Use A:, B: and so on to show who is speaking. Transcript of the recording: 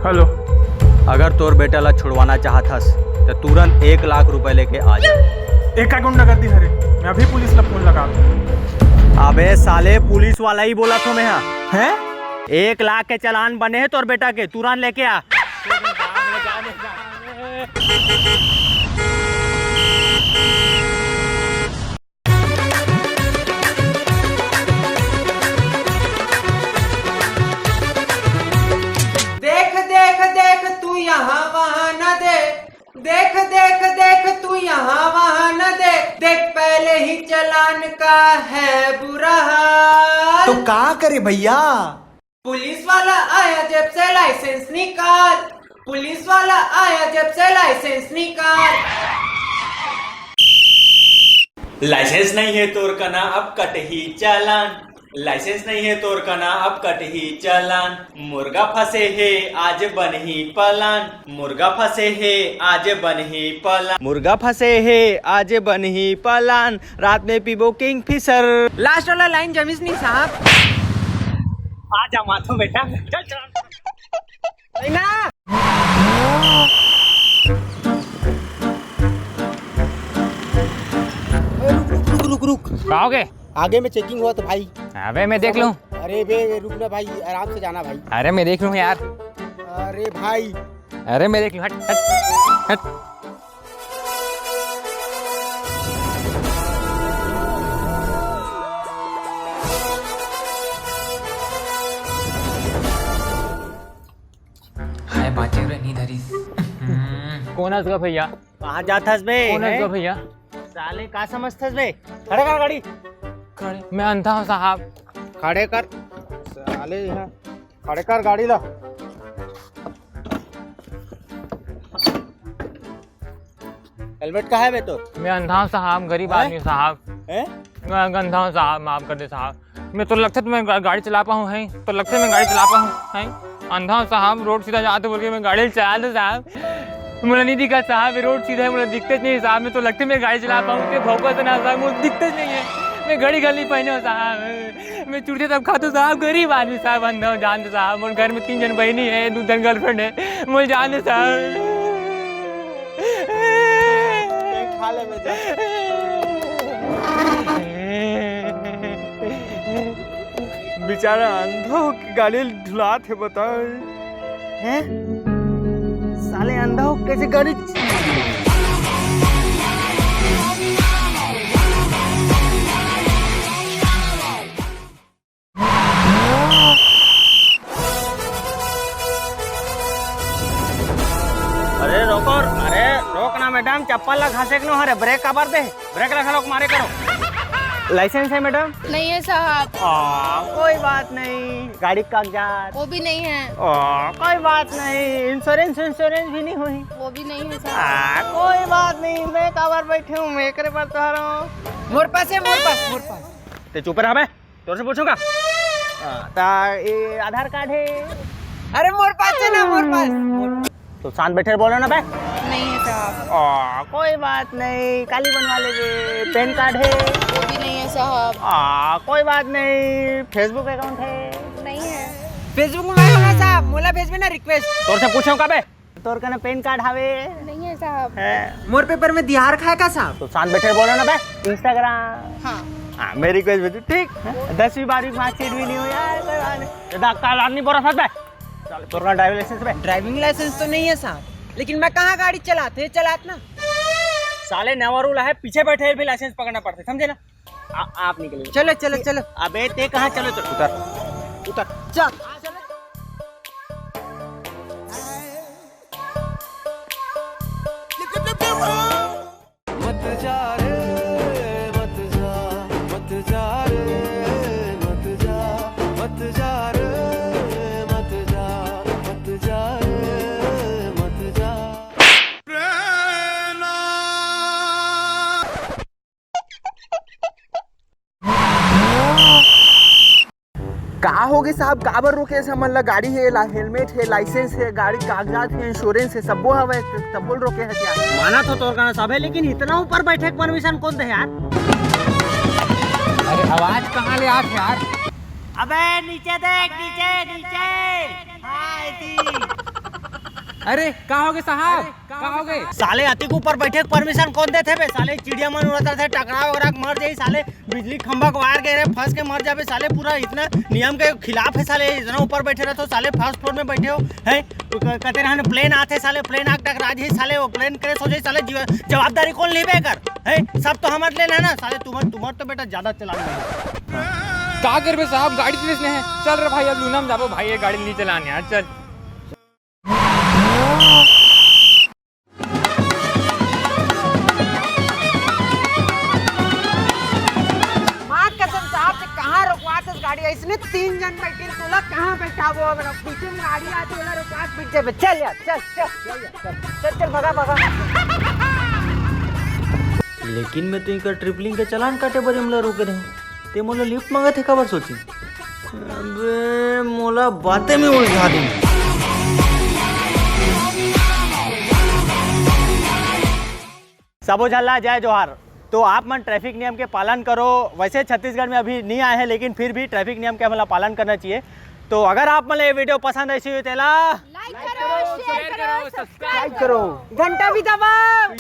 A: Hello.
B: अगर तोर बेटा ला छुड़वाना चाहत हस तो तुरंत 1 लाख रुपए लेके आ जा।
A: एक का गुंडा गर्दी हरे, मैं अभी पुलिस ला फोन लगा दूं।
B: अबे साले पुलिस वाला ही बोला तो मैं
A: हैं?
B: 1 लाख के चालान बने हैं तोर बेटा के, तुरंत लेके आ।
C: देख देख देख तू यहाँ वहाँ न देख, देख देख देख तू यहाँ वहाँ न देख, देख पहले ही चालान का है बुरा हाल।
D: तो क्या करे भैया?
C: पुलिस वाला आया जेब से लाइसेंस निकाल, पुलिस वाला आया जेब से लाइसेंस निकाल।
B: लाइसेंस नहीं है तोर का ना अब कट ही चालान, लाइसेंस नहीं है तोर का ना अब कट ही चालान। मुर्गा फंसे है आज बन ही पलान, मुर्गा फंसे है आज बन ही पलान, मुर्गा फंसे है आज बन ही पलान। रात में पीबो किंग फिशर।
C: लास्ट वाला लाइन जमीस नहीं साहब।
B: आ जा माथो बेटा, चल चल
C: ना।
D: रुक रुक रुक,
E: कहोगे?
D: आगे में चेकिंग हुआ तो भाई।
E: अबे मैं देख लूं।
D: अरे बे रुक ना भाई, आराम से जाना भाई।
E: अरे मैं देख लूं यार।
D: अरे भाई,
E: अरे मैं देख लूं। हट हट हट।
F: हाय बातें नहीं धरी।
E: कौन है उसका भैया?
B: कहाँ जाथस बे?
E: कौन है उसका
B: हैं?
E: भैया?
B: साले का समझथस बे? खड़े कर गाड़ी।
E: खड़े मैं अंधा हूँ साहब।
D: खड़े कर साले, यहाँ खड़े कर गाड़ी ला। हेलमेट कहाँ है बे तो?
E: मैं अंधा हूँ साहब, गरीब
D: हैं?
E: आदमी हूँ साहब।
D: हैं?
E: मैं अंधा हूँ साहब, माफ कर दे साहब। मैं तो लगता है मैं गाड़ी चला पाऊँ है, तो लगता है मैं गाड़ी चला पाऊँ है। अंधा हूँ साहब, रोड सीधा जाते बोल के मैं गाड़ी चला दूँ साहब। मुझे नहीं दिखा साहब, रोड सीधा है, मुझे दिखते नहीं साहब। मैं तो लगता है मैं गाड़ी चला पाऊँ के भौका से ना साहब, मुझे दिखते नहीं है। मैं घड़ी गली पहने हो साहब, मैं चूड़े तब खाता साहब, गरीब आदमी साहब, अंधा हूँ जानते साहब। और घर में 3 जन बहनी है, 2 जन गर्लफ्रेंड है, मुझे जानते साहब।
D: खा ले में जा।
B: बेचारा अंधा हो के गाड़ी ढुलात है, बताओ हैं? साले अंधा हो कैसे गाड़ी। अरे रोको, अरे रोक ना मैडम, चप्पल ला घासे के नो हरे, ब्रेक काबर दे, ब्रेक रखा लोग मारे करो। लाइसेंस है मैडम?
G: नहीं है साहब।
B: कोई बात नहीं। गाड़ी का कागजात?
G: वो भी नहीं है।
B: कोई बात नहीं। इंश्योरेंस भी नहीं हुई?
G: वो भी नहीं है साहब।
B: कोई बात नहीं। मैं काबर बैठे हूँ, मैं करे पर तो
C: मोर पास है, मोर पास, मोर पास।
B: ते चुप रहा बे, तोर से पूछूंगा। ये आधार कार्ड है?
C: अरे मोर पास है ना, मोर पास।
B: तो शांत बैठे बोलो ना बे।
G: नहीं है साहब।
B: कोई बात नहीं, काली बनवा लेंगे। पैन कार्ड है?
G: वो भी नहीं है साहब।
B: कोई बात नहीं। फेसबुक अकाउंट है?
G: नहीं है।
C: फेसबुक में होना साहब, मोला भेज में ना रिक्वेस्ट।
B: तोर से पूछो का बे, तोर कने पैन कार्ड हावे?
G: नहीं है साहब।
B: है।
C: मोर पेपर में दिहार खाए का साहब?
B: तो शांत बैठे बोलो ना बे। इंस्टाग्राम?
G: हाँ।
B: मेरी रिक्वेस्ट भेजो, ठीक? 10वीं 12वीं मार्कशीट भी नहीं हो यार, कोई बात नहीं। काल आदमी बोरा साथ बे। चल तोर ड्राइविंग लाइसेंस बे?
C: ड्राइविंग लाइसेंस तो नहीं है साहब, लेकिन मैं कहाँ गाड़ी चलाते चलात ना।
B: साले नवा रूल है, पीछे बैठे भी लाइसेंस पकड़ना पड़ता है, समझे ना? आप निकलिए।
C: चलो चलो चलो।
B: अबे ते कहाँ चलो, चल उतर उतर।
C: चल।
H: मत जा रे, मत जा, मत जा रे, मत जा, मत जा रे, मत जा, मत जा रे, मत जा।
D: कहा होगे साहब, काबर रोके ऐसा? मतलब गाड़ी है, हेलमेट है, लाइसेंस है, गाड़ी कागजात है, इंश्योरेंस है, सबो हवे, सब बोल रोके है क्या?
B: माना तो तोर का सब है, लेकिन इतना ऊपर बैठे के परमिशन कौन दे यार?
E: अरे आवाज कहाँ ले आत यार?
B: अबे नीचे देख, नीचे नीचे। हाय दी।
C: अरे कहाँ हो गए साहब, कहाँ हो गए?
F: साले अति के ऊपर बैठे के परमिशन कौन देते बे? साले चिड़िया मन उड़ाता थे, टकरा वगड़ा के मर जाई साले, बिजली खंभा को वायर गिरे फंस के मर जाबे साले, पूरा इतना नियम के खिलाफ है साले, इतना ऊपर बैठे रहते हो साले, फर्स्ट फ्लोर में बैठे हो हैं, कहते रहने प्लेन आते साले, प्लेन आके टकरा जाए साले, वो प्लेन क्रैश हो जाए साले, जवाबदारी कौन लेबे कर है? सब तो हमारे लेना है ना साले, तुम्हारे तो बेटा ज्यादा चलाना
E: का करबे साहब, गाड़ी चलेसने है। चल रे भाई अब लूना में जाबो भाई, ये गाड़ी नहीं चलाने यार, चल।
C: माँ कसम साहब से कहाँ रुकवात इस गाड़ी? इसने 3 जन बैठे, तोला कहाँ बैठा वो? मेरा पीछे में गाड़ी आती है, रुकवात पीछे पे। चल यार, चल चल चल चल, भगा भगा।
B: लेकिन मैं तो इनका ट्रिपलिंग के चलान काटे बड़े हमला रोके रहे, ते मोला लिफ्ट मांगा थे, खबर सोची अबे मोला बातें में उलझा दी।
F: सबो झल्ला जय जोहार। तो आप मन ट्रैफिक नियम के पालन करो। वैसे छत्तीसगढ़ में अभी नहीं आए हैं, लेकिन फिर भी ट्रैफिक नियम के हमारा पालन करना चाहिए। तो अगर आप मन ये वीडियो पसंद ऐसी हुई तो
G: लाइक करो, शेयर करो, सब्सक्राइब
C: करो, घंटा भी दबाओ।